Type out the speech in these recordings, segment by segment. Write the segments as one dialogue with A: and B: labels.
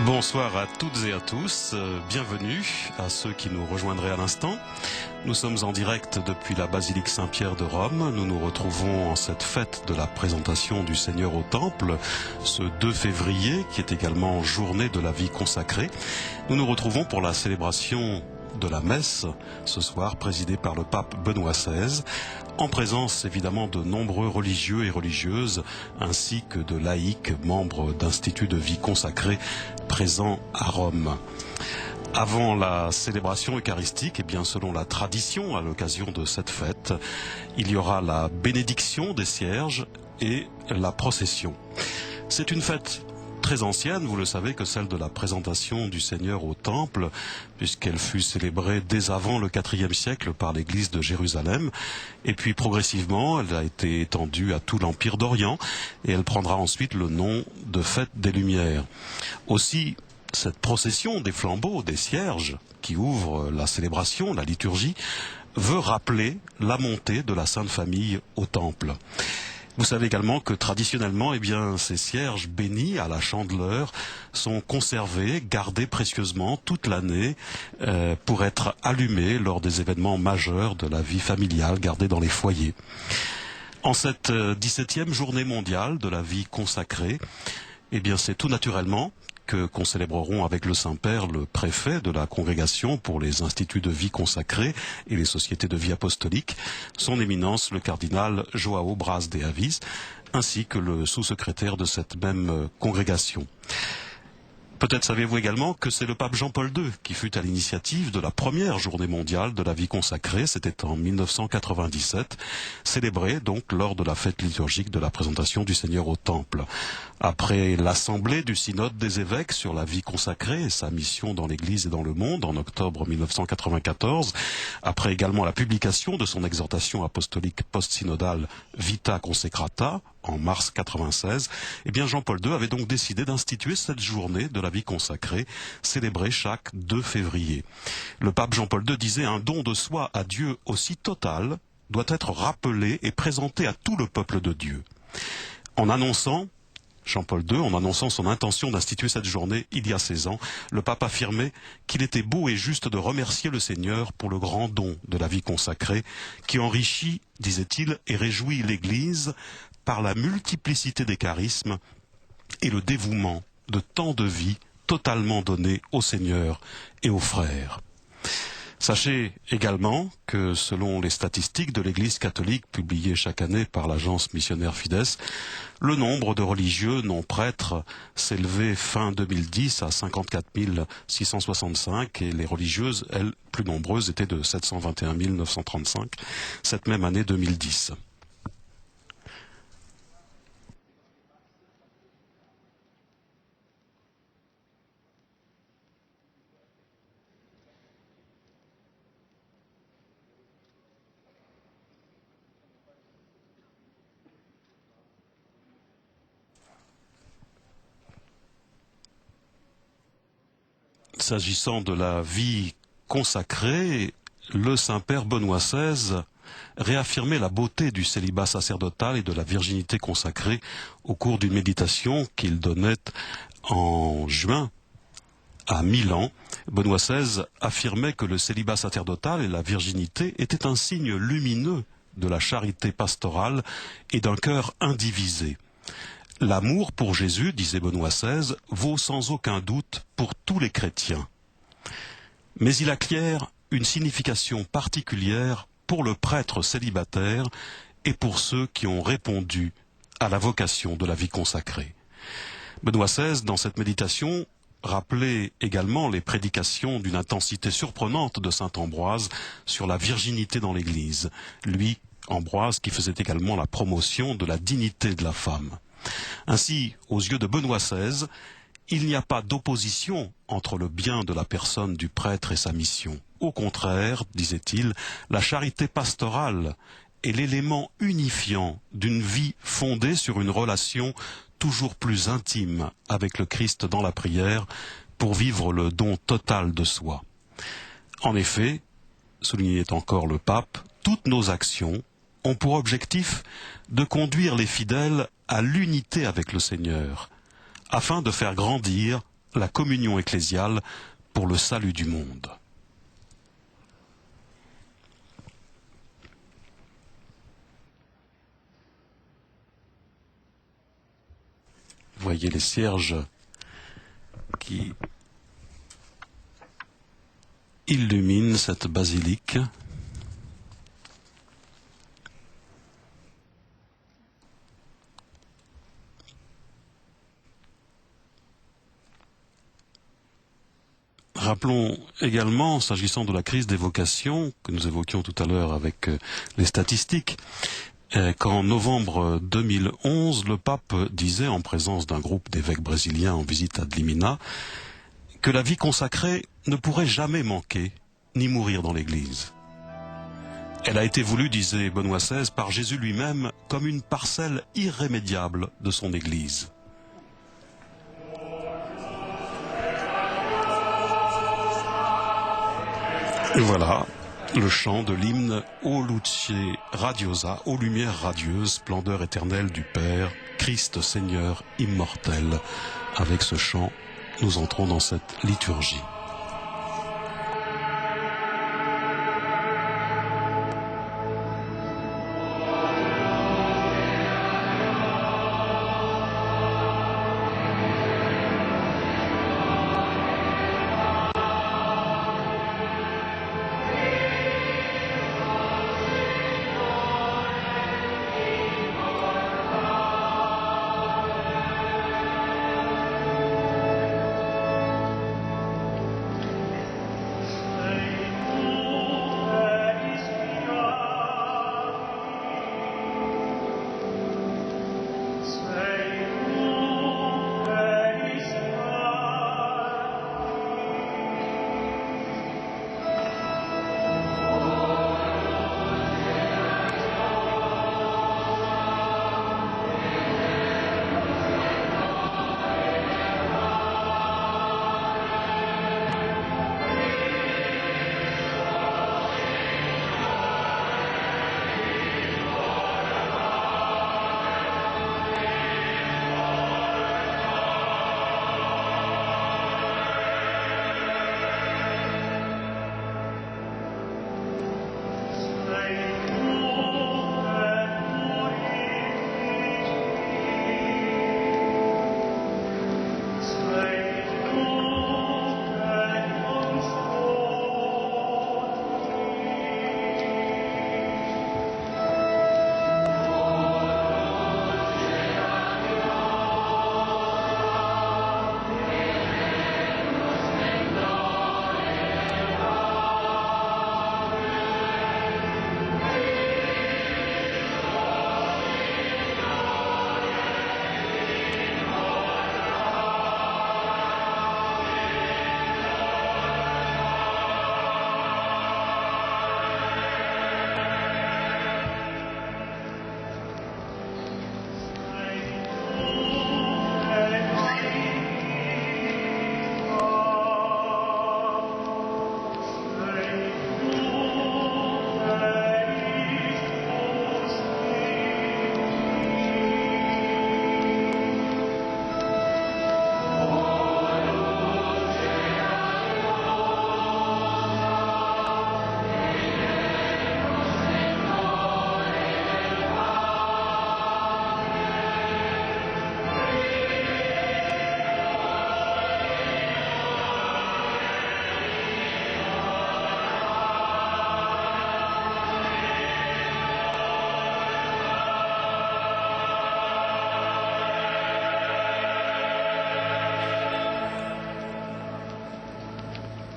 A: Bonsoir à toutes et à tous, bienvenue à ceux qui nous rejoindraient à l'instant. Nous sommes en direct depuis la basilique Saint-Pierre de Rome. Nous nous retrouvons en cette fête de la présentation du Seigneur au Temple, ce 2 février qui est également journée de la vie consacrée. Nous nous retrouvons pour la célébration de la messe, ce soir présidée par le pape Benoît XVI, en présence évidemment de nombreux religieux et religieuses, ainsi que de laïcs, membres d'instituts de vie consacrés présents à Rome. Avant la célébration eucharistique, et bien selon la tradition à l'occasion de cette fête, il y aura la bénédiction des cierges et la procession. C'est une fête très ancienne, vous le savez, que celle de la présentation du Seigneur au Temple, puisqu'elle fut célébrée dès avant le IVe siècle par l'Église de Jérusalem, et puis progressivement elle a été étendue à tout l'Empire d'Orient, et elle prendra ensuite le nom de Fête des Lumières. Aussi, cette procession des flambeaux, des cierges, qui ouvre la célébration, la liturgie, veut rappeler la montée de la Sainte Famille au Temple. Vous savez également que traditionnellement, ces cierges bénis à la chandeleur sont conservés, gardés précieusement toute l'année pour être allumés lors des événements majeurs de la vie familiale, gardés dans les foyers. En cette 17e journée mondiale de la vie consacrée, c'est tout naturellement qu'on célébrerons avec le Saint-Père, le préfet de la congrégation pour les instituts de vie consacrés et les sociétés de vie apostolique, son éminence le cardinal João Braz de Avis, ainsi que le sous-secrétaire de cette même congrégation. Peut-être savez-vous également que c'est le pape Jean-Paul II qui fut à l'initiative de la première journée mondiale de la vie consacrée, c'était en 1997, célébrée donc lors de la fête liturgique de la présentation du Seigneur au Temple. Après l'assemblée du synode des évêques sur la vie consacrée et sa mission dans l'Église et dans le monde en octobre 1994, après également la publication de son exhortation apostolique post-synodale Vita Consecrata en mars 1996, Jean-Paul II avait donc décidé d'instituer cette journée de la vie consacrée, célébrée chaque 2 février. Le pape Jean-Paul II disait: un don de soi à Dieu aussi total doit être rappelé et présenté à tout le peuple de Dieu. En annonçant Jean-Paul II, en annonçant son intention d'instituer cette journée il y a 16 ans, le pape affirmait qu'il était beau et juste de remercier le Seigneur pour le grand don de la vie consacrée qui enrichit, disait-il, et réjouit l'Église par la multiplicité des charismes et le dévouement de tant de vies totalement données au Seigneur et aux frères. Sachez également que selon les statistiques de l'Église catholique publiées chaque année par l'agence missionnaire Fides, le nombre de religieux non prêtres s'élevait fin 2010 à 54 665 et les religieuses, elles, plus nombreuses, étaient de 721 935 cette même année 2010. S'agissant de la vie consacrée, le Saint-Père Benoît XVI réaffirmait la beauté du célibat sacerdotal et de la virginité consacrée au cours d'une méditation qu'il donnait en juin à Milan. Benoît XVI affirmait que le célibat sacerdotal et la virginité étaient un signe lumineux de la charité pastorale et d'un cœur indivisé. L'amour pour Jésus, disait Benoît XVI, vaut sans aucun doute pour tous les chrétiens. Mais il acquiert une signification particulière pour le prêtre célibataire et pour ceux qui ont répondu à la vocation de la vie consacrée. Benoît XVI, dans cette méditation, rappelait également les prédications d'une intensité surprenante de saint Ambroise sur la virginité dans l'Église. Lui, Ambroise, qui faisait également la promotion de la dignité de la femme. Ainsi, aux yeux de Benoît XVI, il n'y a pas d'opposition entre le bien de la personne du prêtre et sa mission. Au contraire, disait-il, la charité pastorale est l'élément unifiant d'une vie fondée sur une relation toujours plus intime avec le Christ dans la prière pour vivre le don total de soi. En effet, soulignait encore le pape, toutes nos actions ont pour objectif de conduire les fidèles à l'unité avec le Seigneur, afin de faire grandir la communion ecclésiale pour le salut du monde. Vous voyez les cierges qui illuminent cette basilique. Rappelons également, s'agissant de la crise des vocations, que nous évoquions tout à l'heure avec les statistiques, qu'en novembre 2011, le pape disait, en présence d'un groupe d'évêques brésiliens en visite à Dlimina, que la vie consacrée ne pourrait jamais manquer, ni mourir dans l'Église. Elle a été voulue, disait Benoît XVI, par Jésus lui-même, comme une parcelle irrémédiable de son Église. Et voilà le chant de l'hymne O Luce Radiosa, ô lumière radieuse, splendeur éternelle du Père, Christ Seigneur immortel. Avec ce chant, nous entrons dans cette liturgie.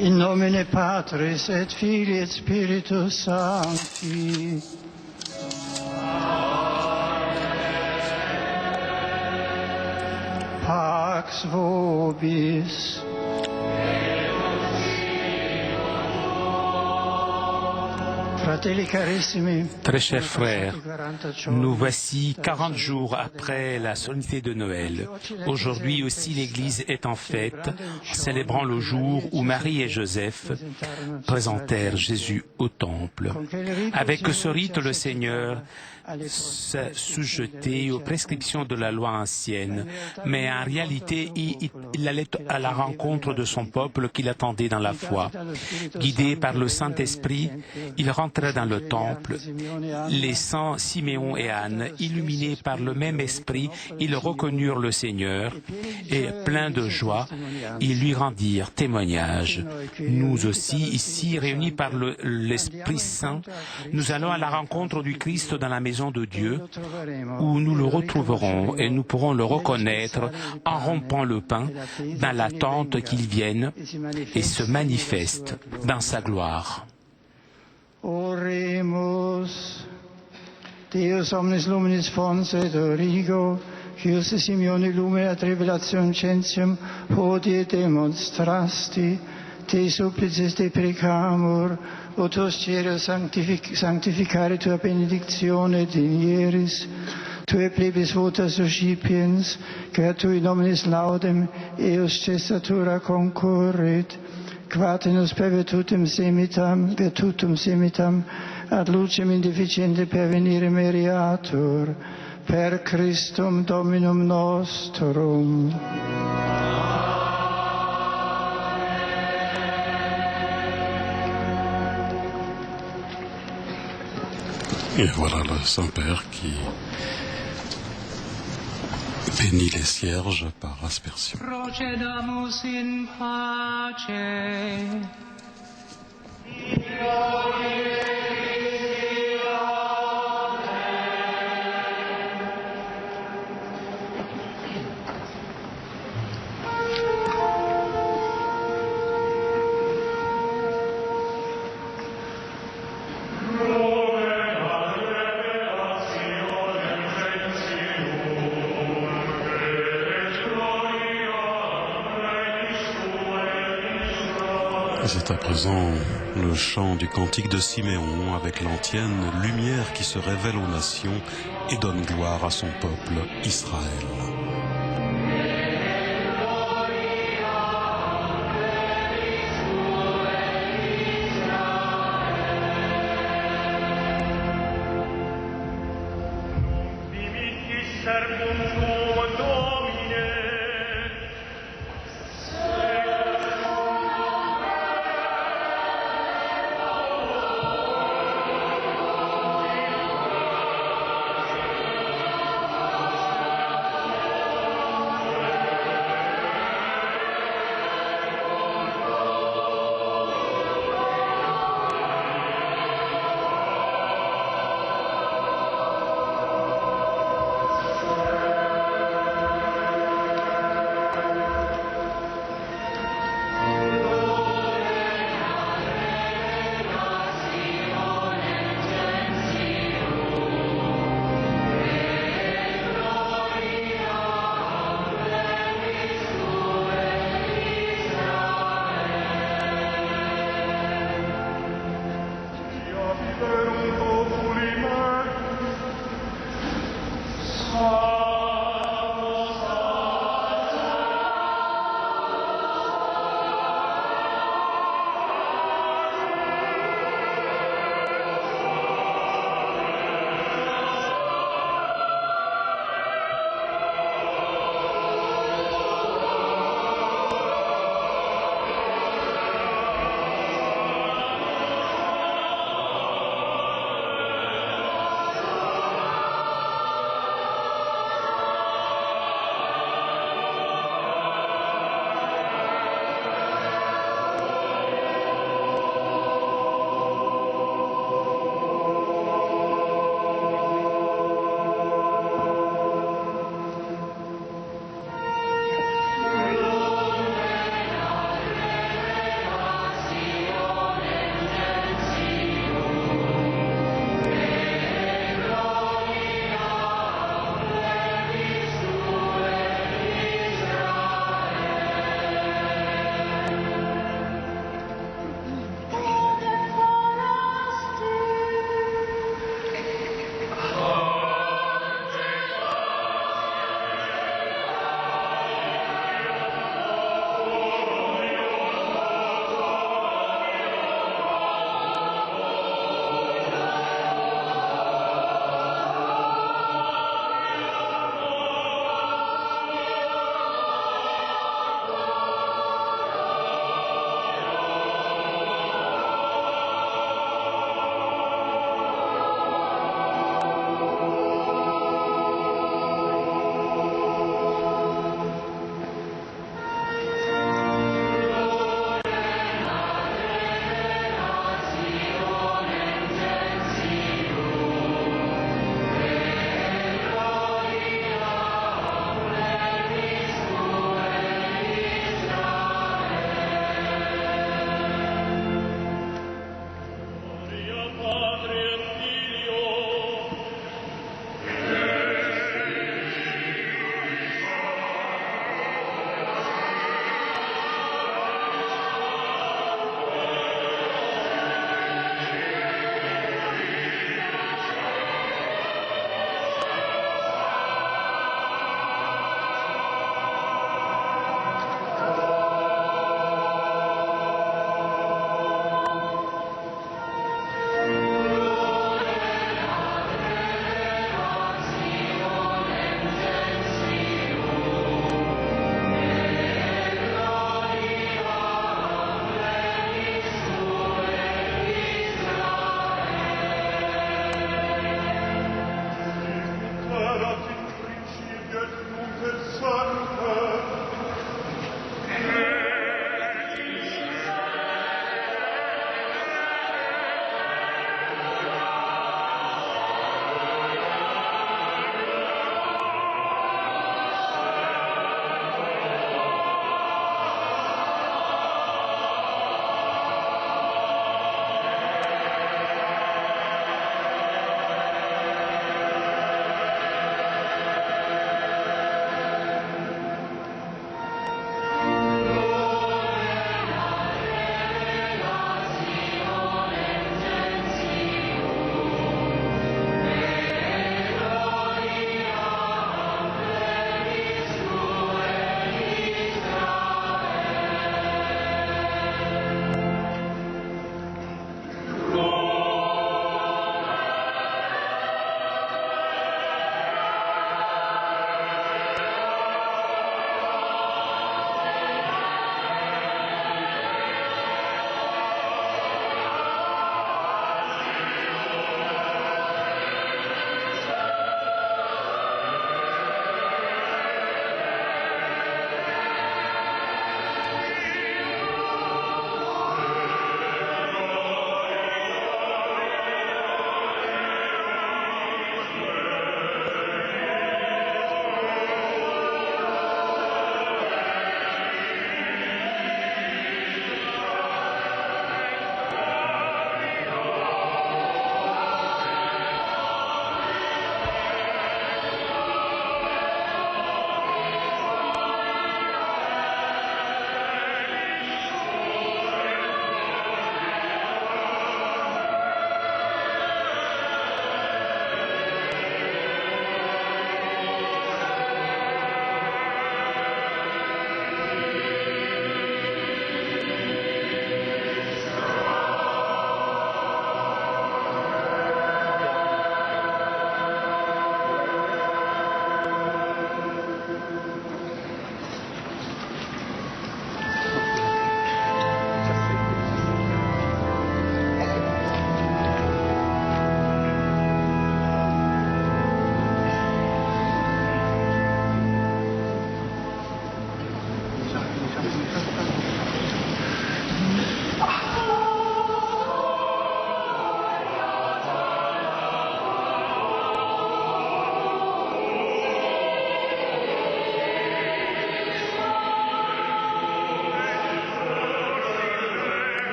B: In nomine Patris et Filii et Spiritus Sancti. Pax vobis.
C: Très chers frères, nous voici 40 jours après la solennité de Noël. Aujourd'hui aussi l'Église est en fête, célébrant le jour où Marie et Joseph présentèrent Jésus au temple. Avec ce rite, le Seigneur s'assujettait aux prescriptions de la loi ancienne, mais en réalité, il allait à la rencontre de son peuple qui l'attendait dans la foi. Guidé par le Saint-Esprit, il rentrait dans le temple. Les saints Siméon et Anne, illuminés par le même esprit, ils reconnurent le Seigneur et, pleins de joie, ils lui rendirent témoignage. Nous aussi, ici, réunis par l'Esprit Saint, nous allons à la rencontre du Christ dans la maison de Dieu, où nous le retrouverons et nous pourrons le reconnaître en rompant le pain, dans l'attente qu'il vienne et se manifeste dans sa gloire.
B: Oremus, Deus omnis luminis fons et origo, Ius Simeoni lumina tribulatione centium hodie demonstrasti, te supplices deprecamur, ut os sanctificare tua benedictione dinieris, tue plebis vota suscipiens, quia tui nominis laudem eus cessatura concurrit, quat in us per virtutum semitam, ad lucem indeficiente pervenire meriatur, per Christum Dominum nostrum.
A: Et voilà le Saint-Père qui bénit les cierges par aspersion.
B: Procedamus in pace.
A: C'est à présent le chant du cantique de Siméon avec l'antienne lumière qui se révèle aux nations et donne gloire à son peuple Israël.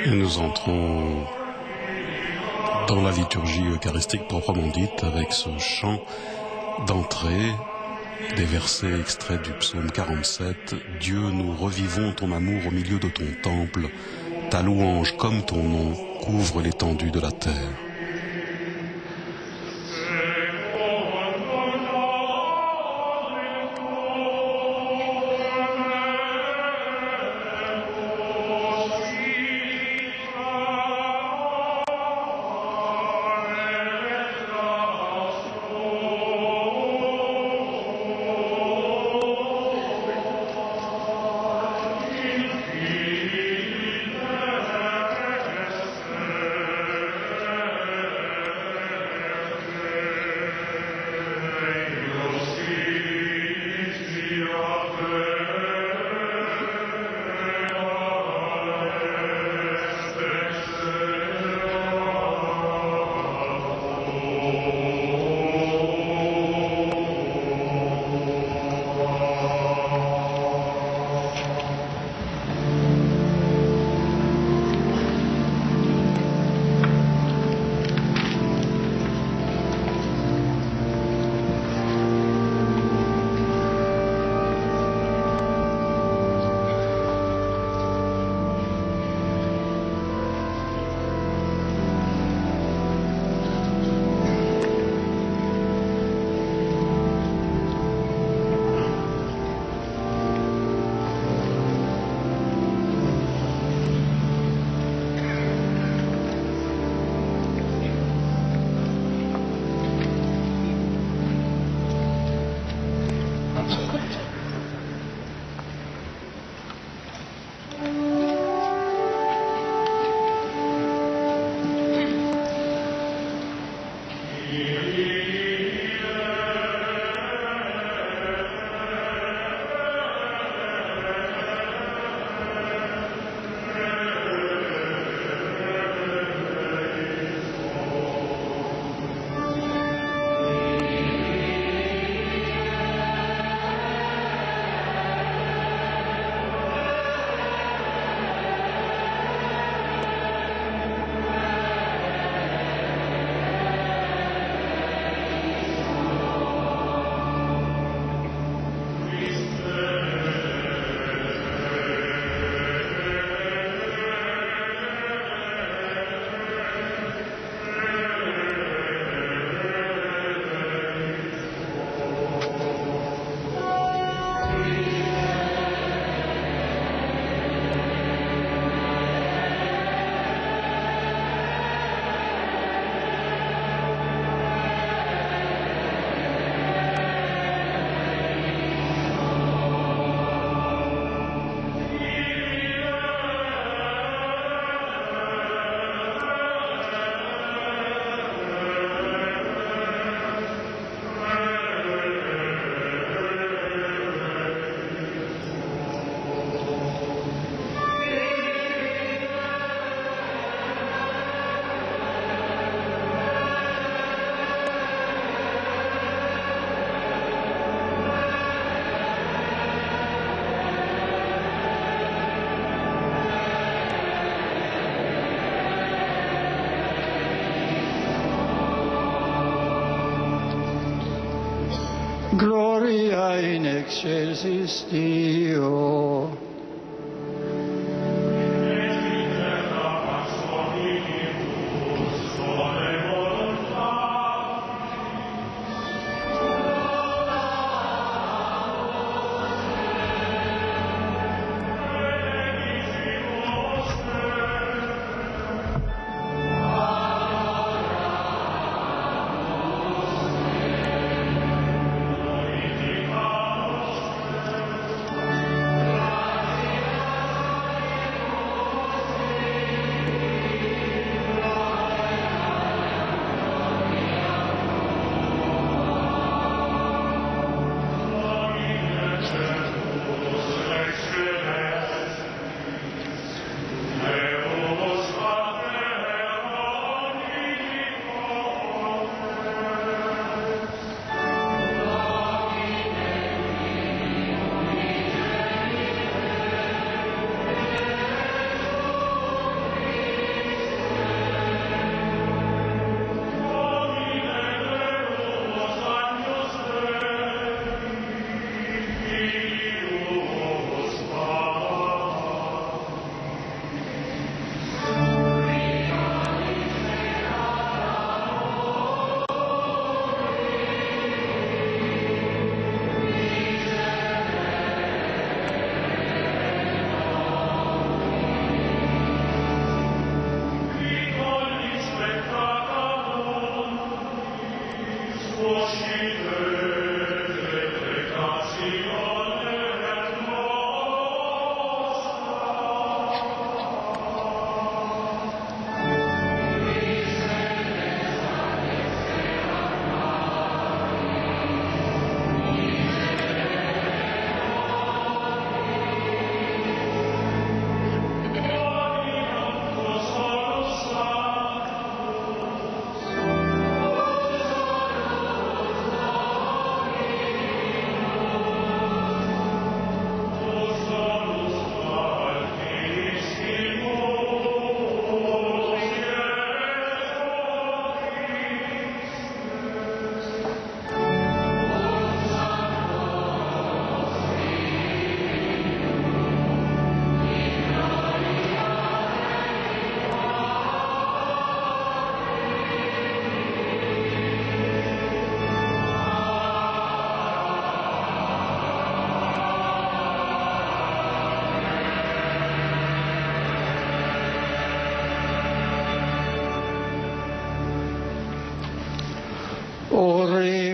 A: Et nous entrons dans la liturgie eucharistique proprement dite avec ce chant d'entrée des versets extraits du psaume 47. Dieu, nous revivons ton amour au milieu de ton temple. Ta louange comme ton nom couvre l'étendue de la terre.
B: Gloria in excelsis Deo.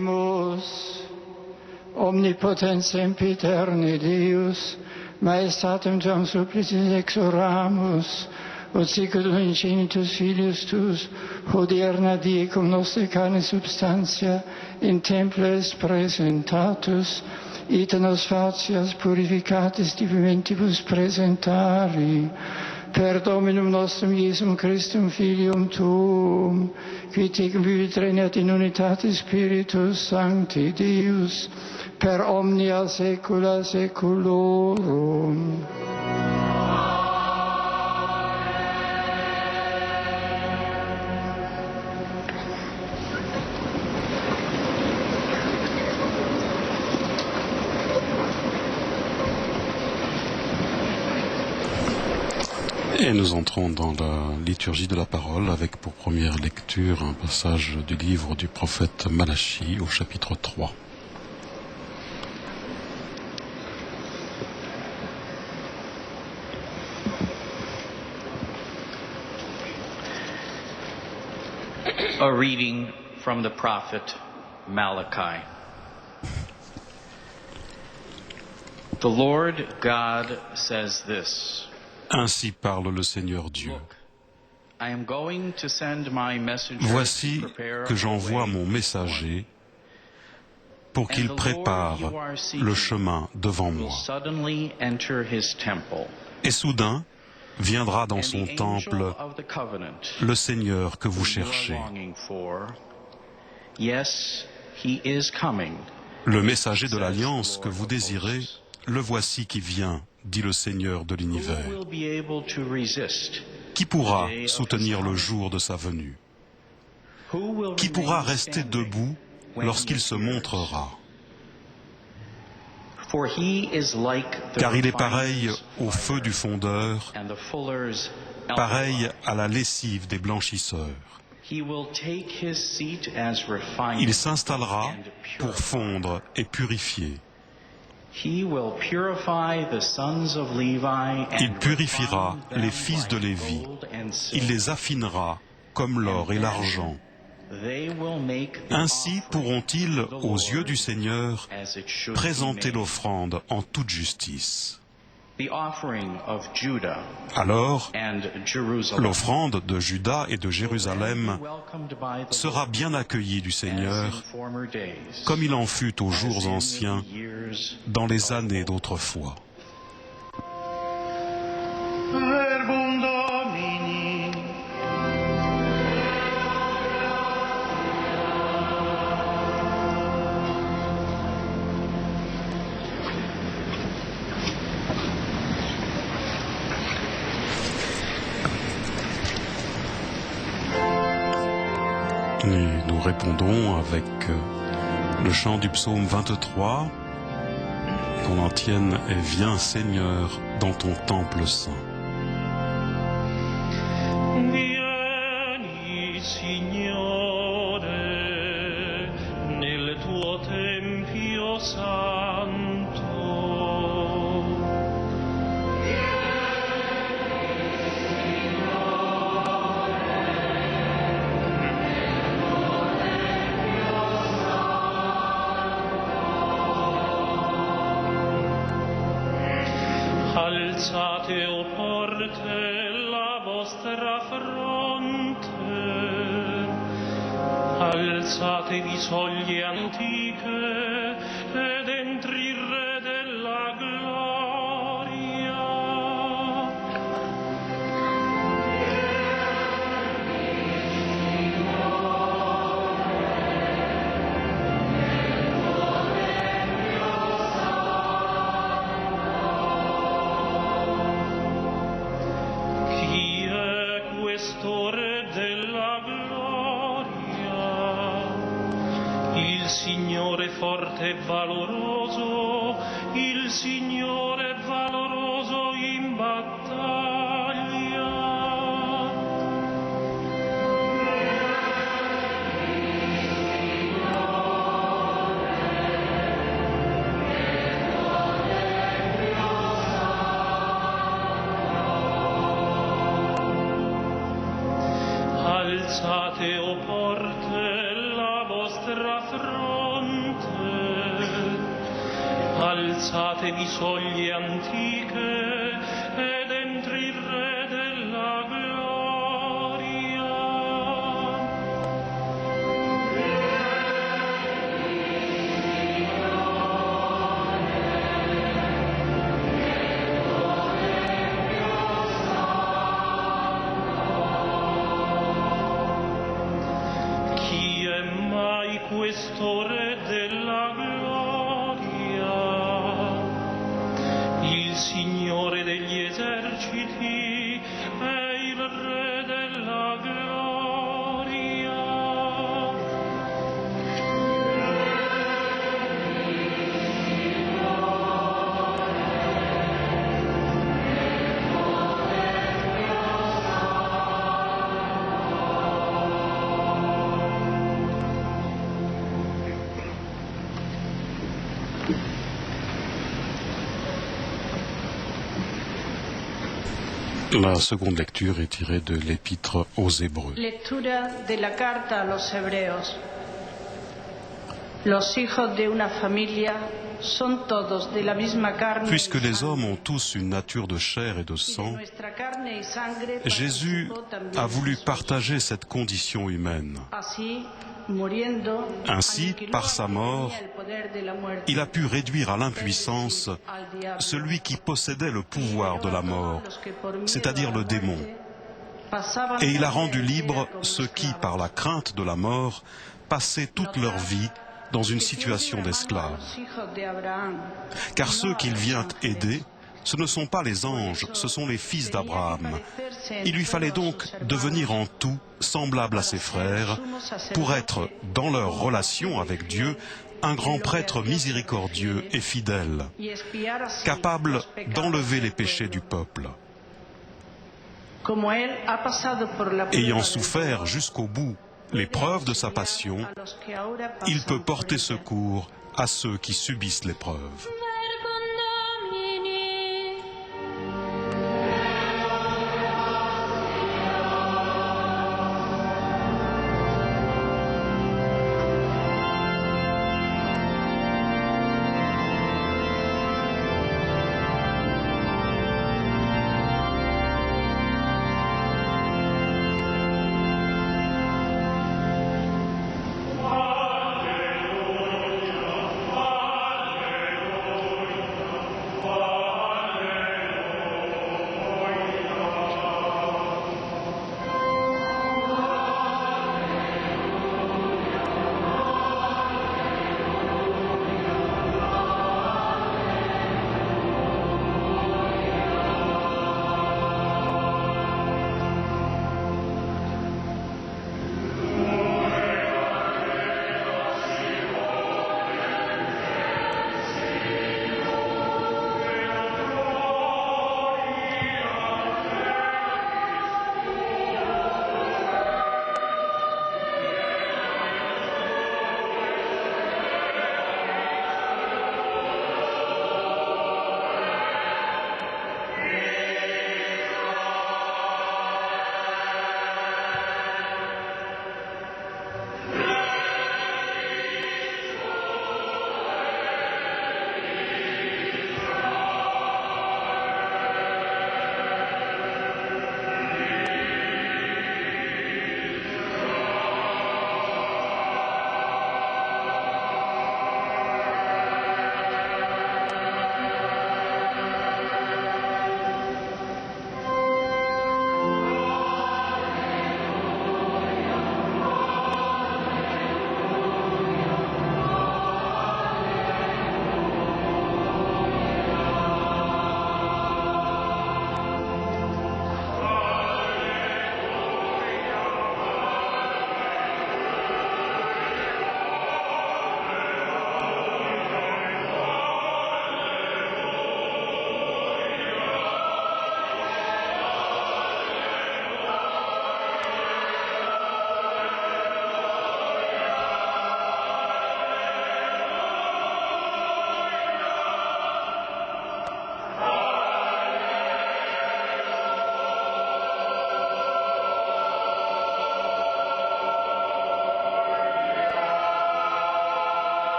B: Oremus, omnipotens sempiterni Deus, maestatem tuam supplicis exoramus, ut sicut ingenitus Filius tuus, hodierna die cum nostre carne substantia, in temple est presentatus, ita nos facias purificatis divimentibus presentari, per Dominum nostrum Iesum Christum Filium Tuum, qui tecum vivit regnat in unitatis Spiritus Sancti Deus, per omnia saecula saeculorum.
A: Et nous entrons dans la liturgie de la parole avec pour première lecture un passage du livre du prophète Malachie au chapitre 3.
D: A reading from the prophet Malachi. The Lord God says this.
A: Ainsi parle le Seigneur Dieu.
D: I am going to send my messenger
A: Voici
D: to prepare
A: que
D: a
A: j'envoie
D: way
A: mon messager pour qu'il prépare le chemin devant
D: will
A: moi.
D: suddenly enter his temple.
A: Et soudain viendra dans
D: And
A: son
D: the
A: temple
D: angel of the covenant
A: le Seigneur que vous
D: you are
A: cherchez.
D: longing for. Yes, he is coming.
A: Le messager de l'alliance que vous désirez, le voici qui vient, dit le Seigneur de
D: Who
A: l'univers.
D: will be able to resist?
A: Qui pourra soutenir le jour de sa venue?
D: Who will
A: Qui pourra
D: remain
A: rester
D: standing
A: debout
D: when
A: lorsqu'il
D: he
A: se
D: appears?
A: montrera?
D: For he is like the
A: Car il est pareil
D: refiner's
A: au feu
D: fire
A: du fondeur,
D: and the fuller's
A: pareil
D: alcohol.
A: à la lessive des blanchisseurs.
D: He will take his seat as refiner
A: Il s'installera
D: and
A: pour
D: purify.
A: fondre et purifier.
D: He will purify the sons of Levi and
A: Il purifiera
D: refine them
A: les fils de
D: like
A: Lévi.
D: gold and
A: Il
D: silver.
A: les affinera comme l'or et l'argent.
D: They will make the
A: Ainsi
D: offering
A: pourront-ils,
D: to the
A: aux
D: Lord
A: yeux du Seigneur,
D: as it should be
A: présenter
D: made.
A: l'offrande en toute justice.
D: The offering of Judah
A: Alors,
D: and Jerusalem
A: l'offrande de Juda et de
D: will
A: Jérusalem
D: then be welcomed by the
A: sera
D: Lord
A: bien accueillie du
D: as
A: Seigneur,
D: in former days,
A: comme il en fut aux
D: as
A: jours
D: in
A: anciens,
D: the years
A: dans les
D: of
A: années
D: old.
A: d'autrefois.
B: Verbum Domini.
A: Et nous répondons avec le chant du psaume 23, qu'on en tienne et viens Seigneur dans ton temple saint.
E: Vieni, Signore, nel tuo tempio santo. Alzate, o porte, la vostra fronte, alzatevi soglie antiche, ed entri il Re della gloria. Chi è questo Re della gloria? Il Signore forte e valoroso, il Signore valoroso in battaglia. Alzate, o porte, la vostra fronte, alzatevi soglie antiche ed entri il Re della gloria. Chi è mai questo Re della gloria? Il Signore degli eserciti è il Re della gloria.
A: La seconde lecture est tirée de l'Épître aux Hébreux.
F: Lectura de la carta a los Hebreos. Los hijos de una familia son todos de la misma carne.
A: Puisque les hommes ont tous une nature de chair et de sang, Jésus a voulu partager cette condition humaine. Ainsi, par sa mort, il a pu réduire à l'impuissance celui qui possédait le pouvoir de la mort, c'est-à-dire le démon. Et il a rendu libres ceux qui, par la crainte de la mort, passaient toute leur vie dans une situation d'esclave. Car ceux qu'il vient aider, ce ne sont pas les anges, ce sont les fils d'Abraham. Il lui fallait donc devenir en tout semblable à ses frères pour être, dans leur relation avec Dieu, un grand prêtre miséricordieux et fidèle, capable d'enlever les péchés du peuple. Ayant souffert jusqu'au bout l'épreuve de sa passion, il peut porter secours à ceux qui subissent l'épreuve.
E: Alleluia,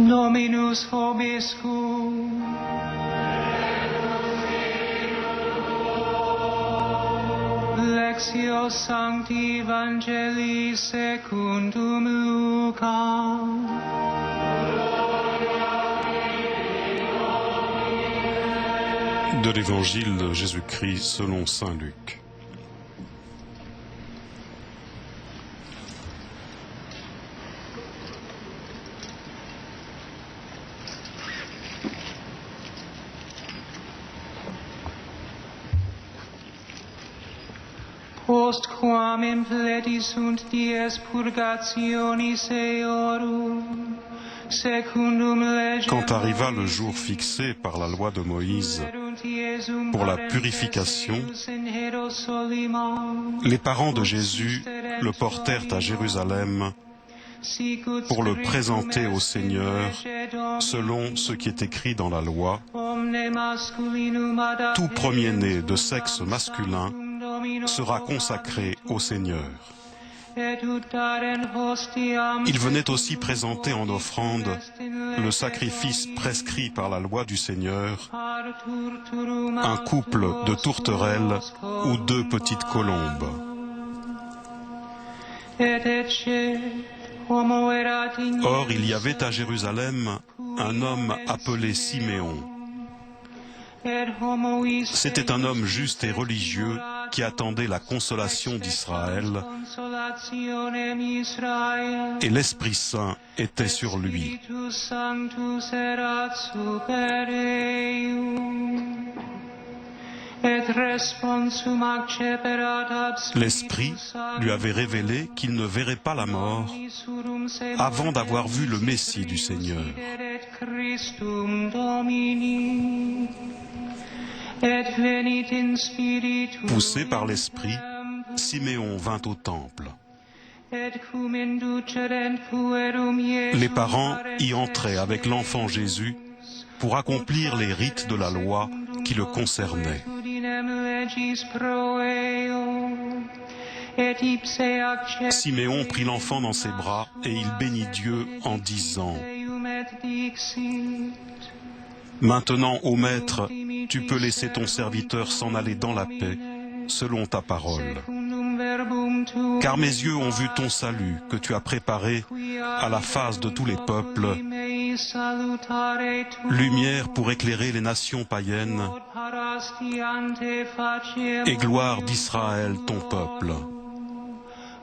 B: Dominus vobiscum. Lectio Sancti Evangelii secundum Lucam.
A: De l'Évangile de Jésus-Christ selon saint Luc.
B: Postquam impleti sunt dies purgationis eorum, secundum legem.
A: Quand arriva le jour fixé par la loi de Moïse pour la purification, les parents de Jésus le portèrent à Jérusalem pour le présenter au Seigneur selon ce qui est écrit dans la loi. Tout premier-né de sexe masculin sera consacré au Seigneur. Il venait aussi présenter en offrande le sacrifice prescrit par la loi du Seigneur, un couple de tourterelles ou 2 petites colombes. Or, il y avait à Jérusalem un homme appelé Siméon. C'était un homme juste et religieux qui attendait la consolation d'Israël, et l'Esprit Saint était sur lui. L'Esprit lui avait révélé qu'il ne verrait pas la mort avant d'avoir vu le Messie du Seigneur. Poussé par l'Esprit, Siméon vint au temple. Les parents y entraient avec l'enfant Jésus pour accomplir les rites de la loi qui le concernaient. Siméon prit l'enfant dans ses bras et il bénit Dieu en disant : Maintenant, ô Maître, tu peux laisser ton serviteur s'en aller dans la paix, selon ta parole. Car mes yeux ont vu ton salut, que tu as préparé à la face de tous les peuples, lumière pour éclairer les nations païennes et gloire d'Israël, ton peuple.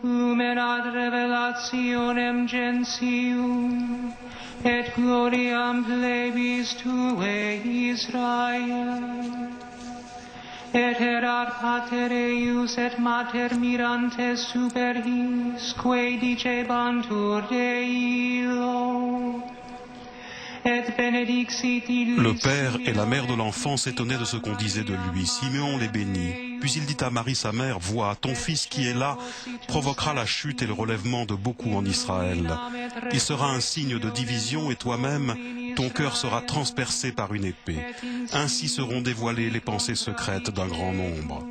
B: Lumen ad revelationem gentium, et gloriam plebis tuae Israel. Et erat pater eius et mater mirantes super his, quae dicebantur de illo.
A: Le père et la mère de l'enfant s'étonnaient de ce qu'on disait de lui. Siméon les bénit. Puis il dit à Marie sa mère : Vois, ton fils qui est là provoquera la chute et le relèvement de beaucoup en Israël. Il sera un signe de division et toi-même, ton cœur sera transpercé par une épée. Ainsi seront dévoilées les pensées secrètes d'un grand nombre.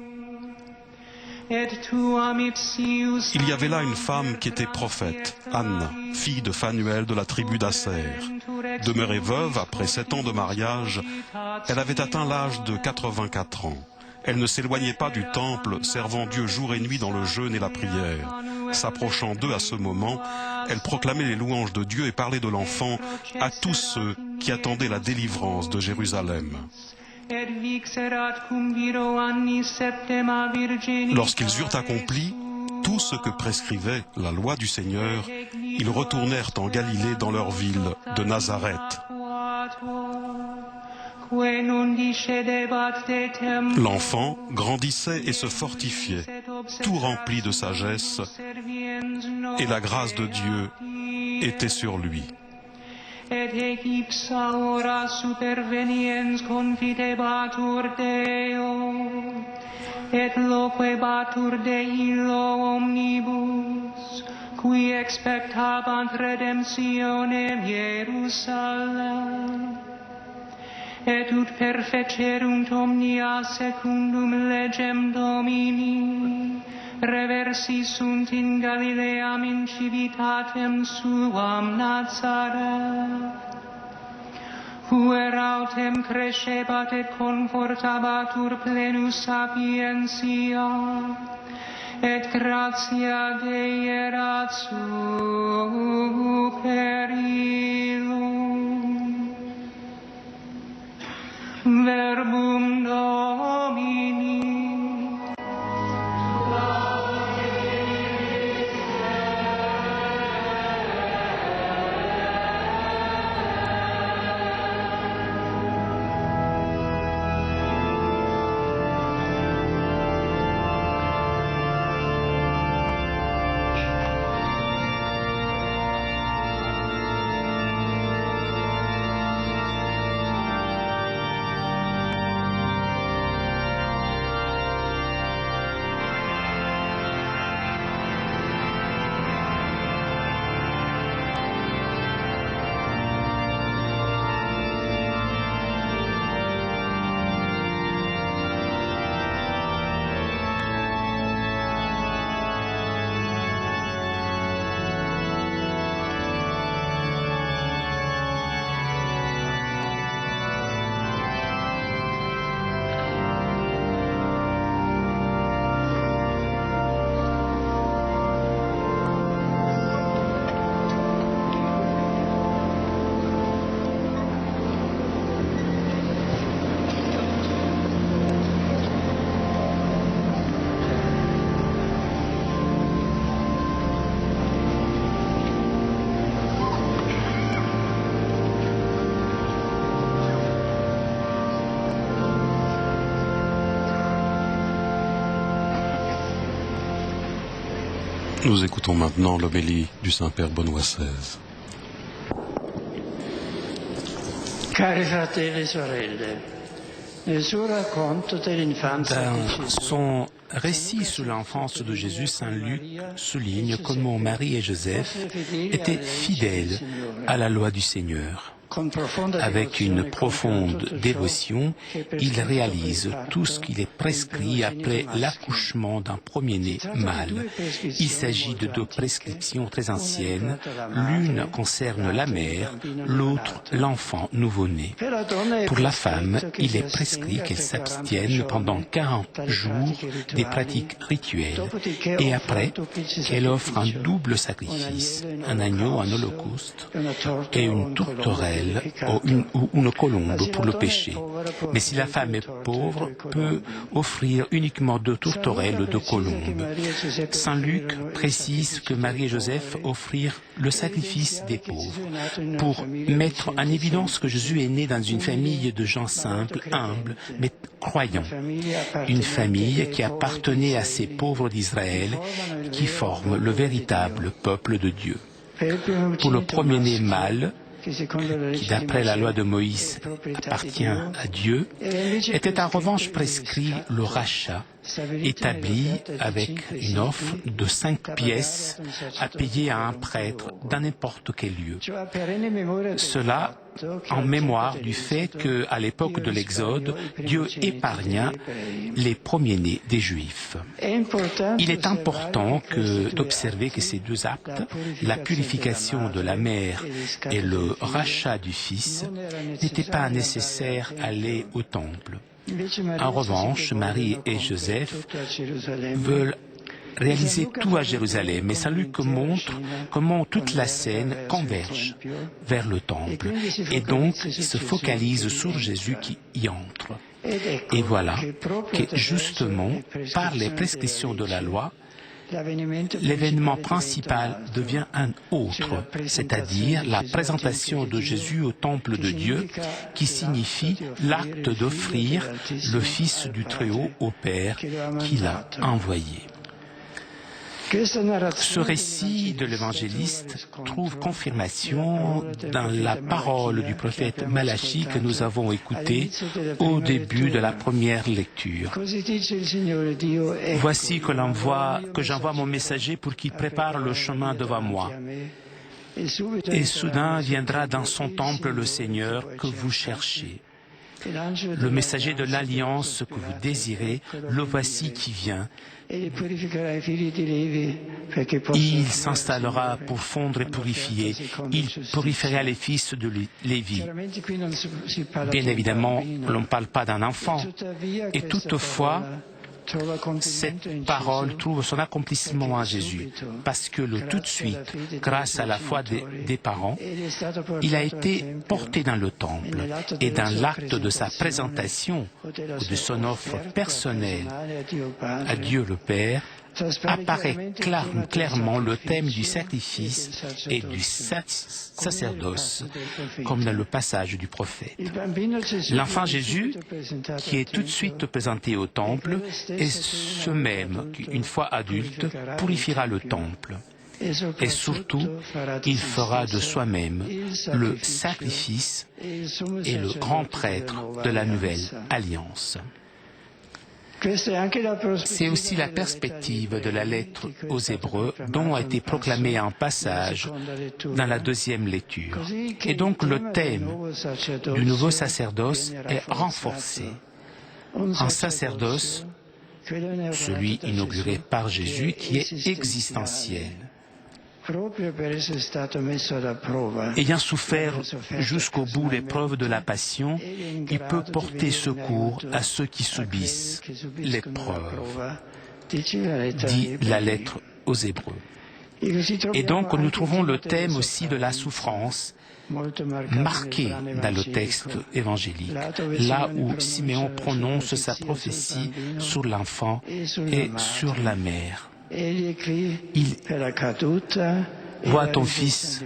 A: Il y avait là une femme qui était prophète, Anne, fille de Phanuel de la tribu d'Asser. Demeurée veuve après 7 ans de mariage, elle avait atteint l'âge de 84 ans. Elle ne s'éloignait pas du temple, servant Dieu jour et nuit dans le jeûne et la prière. S'approchant d'eux à ce moment, elle proclamait les louanges de Dieu et parlait de l'enfant à tous ceux qui attendaient la délivrance de Jérusalem. Lorsqu'ils eurent accompli tout ce que prescrivait la loi du Seigneur, ils retournèrent en Galilée dans leur ville de Nazareth. L'enfant grandissait et se fortifiait, tout rempli de sagesse, et la grâce de Dieu était sur lui.
B: Et ipsa ora superveniens confitebatur Deo, et loquebatur de illo omnibus, qui expectabant redemptionem Hierusalem. Et ut perfecerunt omnia secundum legem Domini, reversi sunt in Galileam in civitatem suam Nazaret.
G: puerautem crescebat et confortabatur plenus sapientia, et gratia Dei erat super illum. Verbum Domini.
A: Nous écoutons maintenant l'homélie du Saint-Père Benoît XVI.
B: Cari fratelli e sorelle, nel suo racconto dell'infanzia di
C: Dans
B: Gesù,
C: son récit sur l'enfance de Jésus, Saint Luc souligne comment Marie et Joseph étaient fidèles à la loi du Seigneur. Avec une profonde dévotion, ils réalisent tout ce qu'il est prescrit après l'accouchement d'un premier-né mâle. Il s'agit de deux prescriptions très anciennes. L'une concerne la mère, l'autre l'enfant nouveau-né. Pour la femme, il est prescrit qu'elle s'abstienne pendant 40 jours des pratiques rituelles et après qu'elle offre un double sacrifice, un agneau en holocauste et une tourterelle ou une colombe pour le péché. Mais si la femme est pauvre, peut offrir uniquement 2 tourterelles ou 2 colombes. Saint Luc précise que Marie et Joseph offrirent le sacrifice des pauvres pour mettre en évidence que Jésus est né dans une famille de gens simples, humbles, mais croyants. Une famille qui appartenait à ces pauvres d'Israël qui forment le véritable peuple de Dieu. Pour le premier-né mâle, qui d'après la loi de Moïse appartient à Dieu, était en revanche prescrit le rachat, établi avec une offre de 5 pièces à payer à un prêtre dans n'importe quel lieu. Cela en mémoire du fait qu'à l'époque de l'Exode, Dieu épargna les premiers-nés des Juifs. Il est important d'observer que ces 2 actes, la purification de la mère et le rachat du fils, n'étaient pas nécessaires à aller au temple. En revanche, Marie et Joseph veulent réaliser tout à Jérusalem, et Saint Luc montre comment toute la scène converge vers le temple, et donc se focalise sur Jésus qui y entre. Et voilà que justement, par les prescriptions de la loi, l'événement principal devient un autre, c'est-à-dire la présentation de Jésus au temple de Dieu, qui signifie l'acte d'offrir le Fils du Très-Haut au Père qu'il a envoyé. Ce récit de l'évangéliste trouve confirmation dans la parole du prophète Malachie que nous avons écoutée au début de la première lecture. Voici que j'envoie mon messager pour qu'il prépare le chemin devant moi. Et soudain viendra dans son temple le Seigneur que vous cherchez. le messager de l'alliance que vous désirez, le voici qui vient. Il s'installera pour fondre et purifier. Il purifiera les fils de Lévi. Bien évidemment, l'on ne parle pas d'un enfant. Et toutefois, cette parole trouve son accomplissement en Jésus, parce que tout de suite, grâce à la foi des parents, il a été porté dans le temple, et dans l'acte de sa présentation ou de son offre personnelle à Dieu le Père, apparaît clairement le thème du sacrifice et du sacerdoce, comme dans le passage du prophète. L'enfant Jésus, qui est tout de suite présenté au temple, est ce même qui, une fois adulte, purifiera le temple. Et surtout, il fera de soi-même le sacrifice et le grand prêtre de la nouvelle alliance. C'est aussi la perspective de la lettre aux Hébreux dont a été proclamé un passage dans la deuxième lecture. Et donc le thème du nouveau sacerdoce est renforcé. Un sacerdoce, celui inauguré par Jésus, qui est existentiel. Ayant souffert jusqu'au bout l'épreuve de la passion, il peut porter secours à ceux qui subissent l'épreuve, dit la lettre aux Hébreux. Et donc nous trouvons le thème aussi de la souffrance marqué dans le texte évangélique, là où Siméon prononce sa prophétie sur l'enfant et sur la mère. Il voit ton fils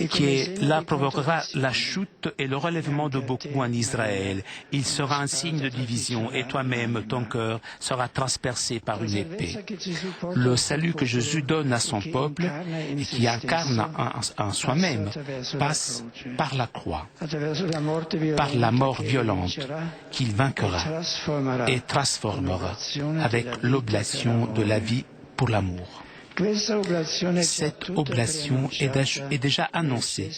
C: qui là provoquera la chute et le relèvement de beaucoup en Israël. Il sera un signe de division et toi-même, ton cœur, sera transpercé par une épée. Le salut que Jésus donne à son peuple et qui incarne en soi-même passe par la croix, par la mort violente qu'il vaincra et transformera avec l'oblation de la vie pour l'amour. Cette oblation est déjà annoncée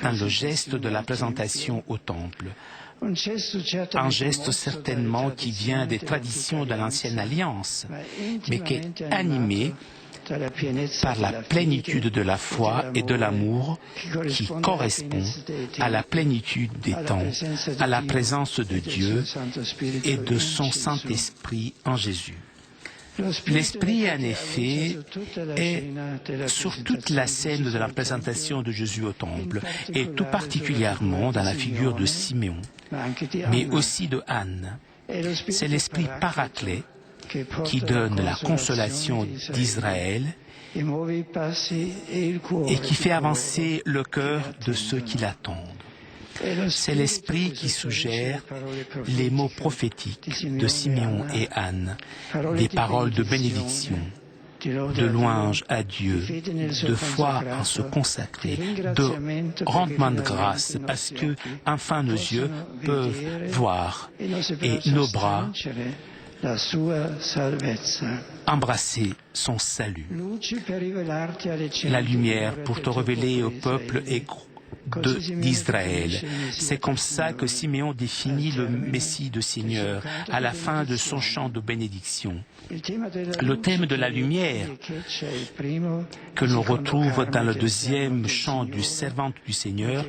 C: dans le geste de la présentation au temple. Un geste certainement qui vient des traditions de l'ancienne alliance, mais qui est animé par la plénitude de la foi et de l'amour qui correspond à la plénitude des temps, à la présence de Dieu et de son Saint-Esprit en Jésus. L'Esprit, en effet, est sur toute la scène de la présentation de Jésus au temple, et tout particulièrement dans la figure de Siméon, mais aussi de Anne. C'est l'Esprit paraclet qui donne la consolation d'Israël et qui fait avancer le cœur de ceux qui l'attendent. C'est l'Esprit qui suggère les mots prophétiques de Siméon et Anne, des paroles de bénédiction, de louange à Dieu, de foi en se consacrer, de rendement de grâce, parce que enfin nos yeux peuvent voir et nos bras embrasser son salut. La lumière pour te révéler au peuple d'Israël. C'est comme ça que Siméon définit le Messie de Seigneur à la fin de son chant de bénédiction. Le thème de la lumière que l'on retrouve dans le deuxième chant du servante du Seigneur,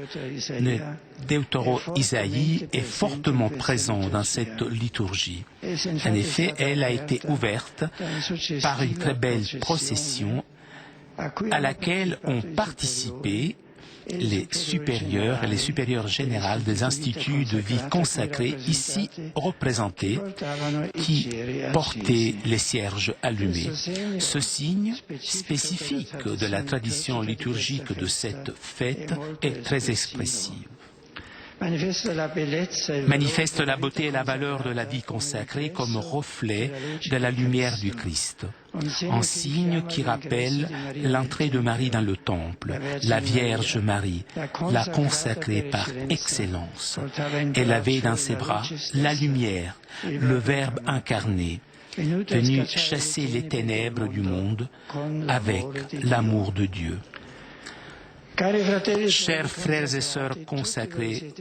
C: Deutéro-Isaïe, est fortement présent dans cette liturgie. En effet, elle a été ouverte par une très belle procession à laquelle ont participé les supérieurs et les supérieurs générales des instituts de vie consacrés ici représentés qui portaient les cierges allumés. Ce signe spécifique de la tradition liturgique de cette fête est très expressif. Manifeste la beauté et la valeur de la vie consacrée comme reflet de la lumière du Christ. Un signe qui rappelle l'entrée de Marie dans le temple, la Vierge Marie, la consacrée par excellence. Elle avait dans ses bras la lumière, le Verbe incarné, venu chasser les ténèbres du monde avec l'amour de Dieu. Chers frères et sœurs consacrés,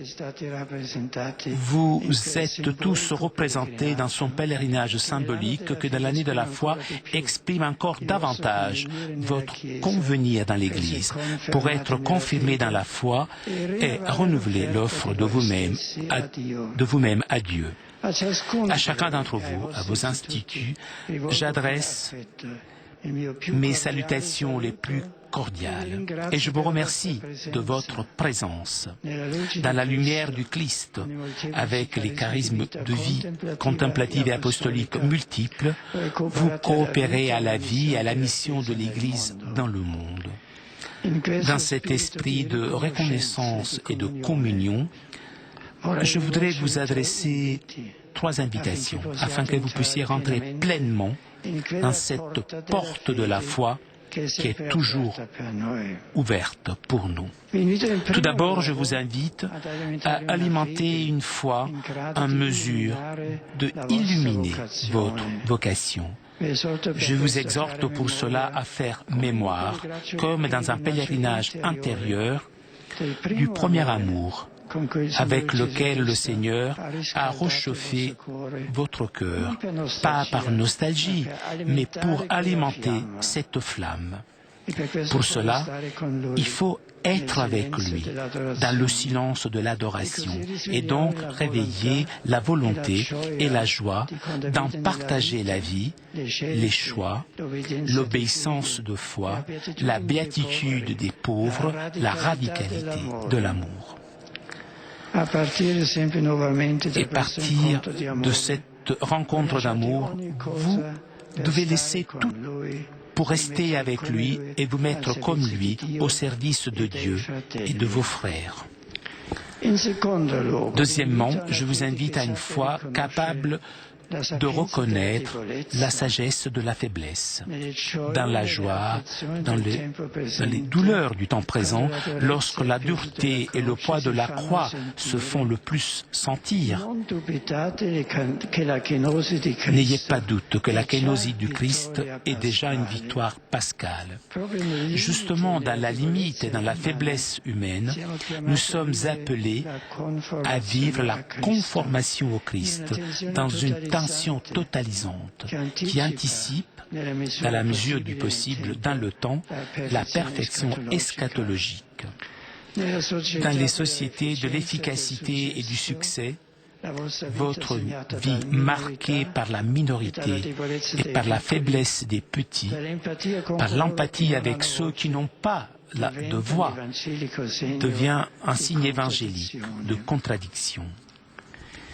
C: vous êtes tous représentés dans son pèlerinage symbolique que dans l'année de la foi exprime encore davantage votre convenir dans l'Église pour être confirmé dans la foi et renouveler l'offre de vous-même à Dieu. À chacun d'entre vous, à vos instituts, j'adresse mes salutations les plus cordiales et je vous remercie de votre présence dans la lumière du Christ avec les charismes de vie contemplative et apostolique multiples. Vous coopérez à la vie et à la mission de l'Église dans le monde. Dans cet esprit de reconnaissance et de communion, je voudrais vous adresser 3 invitations afin que vous puissiez rentrer pleinement dans cette porte de la foi qui est toujours ouverte pour nous. Tout d'abord, je vous invite à alimenter une foi en mesure de illuminer votre vocation. Je vous exhorte pour cela à faire mémoire, comme dans un pèlerinage intérieur, du premier amour avec lequel le Seigneur a réchauffé votre cœur, pas par nostalgie, mais pour alimenter cette flamme. Pour cela, il faut être avec lui dans le silence de l'adoration et donc réveiller la volonté et la joie d'en partager la vie, les choix, l'obéissance de foi, la béatitude des pauvres, la radicalité de l'amour. Et partir de cette rencontre d'amour, vous devez laisser tout pour rester avec lui et vous mettre comme lui au service de Dieu et de vos frères. Deuxièmement, je vous invite à une foi capable de reconnaître la sagesse de la faiblesse, dans la joie, dans les douleurs du temps présent, lorsque la dureté et le poids de la croix se font le plus sentir. N'ayez pas doute que la kénosie du Christ est déjà une victoire pascale. Justement, dans la limite et dans la faiblesse humaine, nous sommes appelés à vivre la conformation au Christ dans une tension totalisante qui anticipe, dans la mesure du possible dans le temps, la perfection eschatologique. Dans les sociétés de l'efficacité et du succès, votre vie marquée par la minorité et par la faiblesse des petits, par l'empathie avec ceux qui n'ont pas de voix, devient un signe évangélique de contradiction.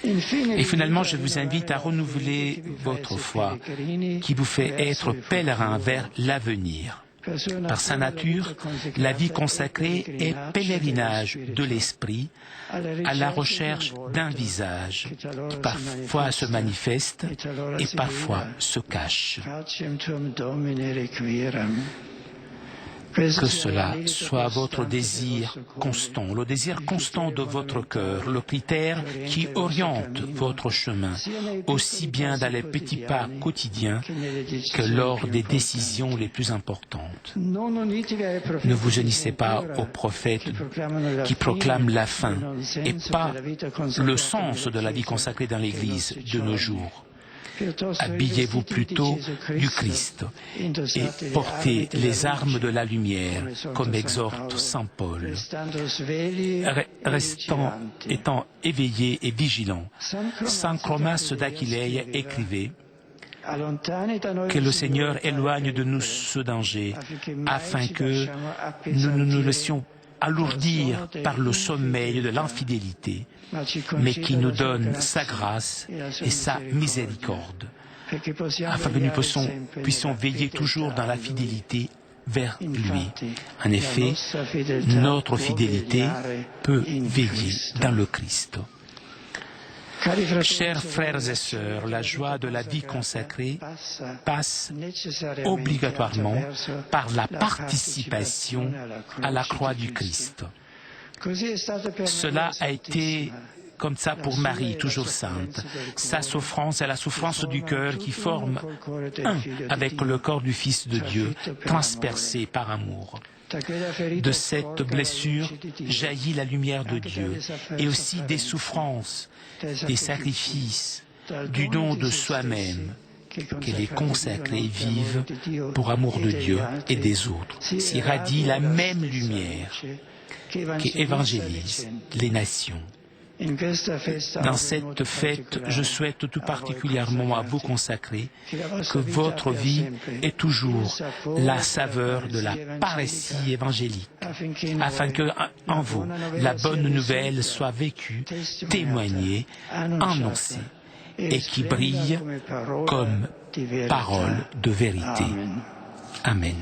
C: Et finalement, je vous invite à renouveler votre foi qui vous fait être pèlerin vers l'avenir. Par sa nature, la vie consacrée est pèlerinage de l'esprit à la recherche d'un visage qui parfois se manifeste et parfois se cache. Que cela soit votre désir constant, le désir constant de votre cœur, le critère qui oriente votre chemin, aussi bien dans les petits pas quotidiens que lors des décisions les plus importantes. Ne vous unissez pas aux prophètes qui proclament la fin et pas le sens de la vie consacrée dans l'Église de nos jours. Habillez-vous plutôt du Christ et portez les armes de la lumière, comme exhorte saint Paul. Étant éveillés et vigilants, saint Chromas d'Aquileia écrivait que le Seigneur éloigne de nous ce danger, afin que nous ne nous laissions alourdir par le sommeil de l'infidélité, mais qui nous donne sa grâce et sa miséricorde, afin que nous puissions veiller toujours dans la fidélité vers lui. En effet, notre fidélité peut veiller dans le Christ. Chers frères et sœurs, la joie de la vie consacrée passe obligatoirement par la participation à la croix du Christ. Cela a été comme ça pour Marie, toujours sainte. Sa souffrance est la souffrance du cœur qui forme un avec le corps du Fils de Dieu, transpercé par amour. De cette blessure jaillit la lumière de Dieu et aussi des souffrances, des sacrifices, du don de soi-même, qu'elle est consacrée et vive pour amour de Dieu et des autres. S'irradie la même lumière qui évangélise les nations. Dans cette fête, je souhaite tout particulièrement à vous consacrer que votre vie ait toujours la saveur de la parousie évangélique, afin que, en vous, la bonne nouvelle soit vécue, témoignée, annoncée, et qui brille comme parole de vérité. Amen.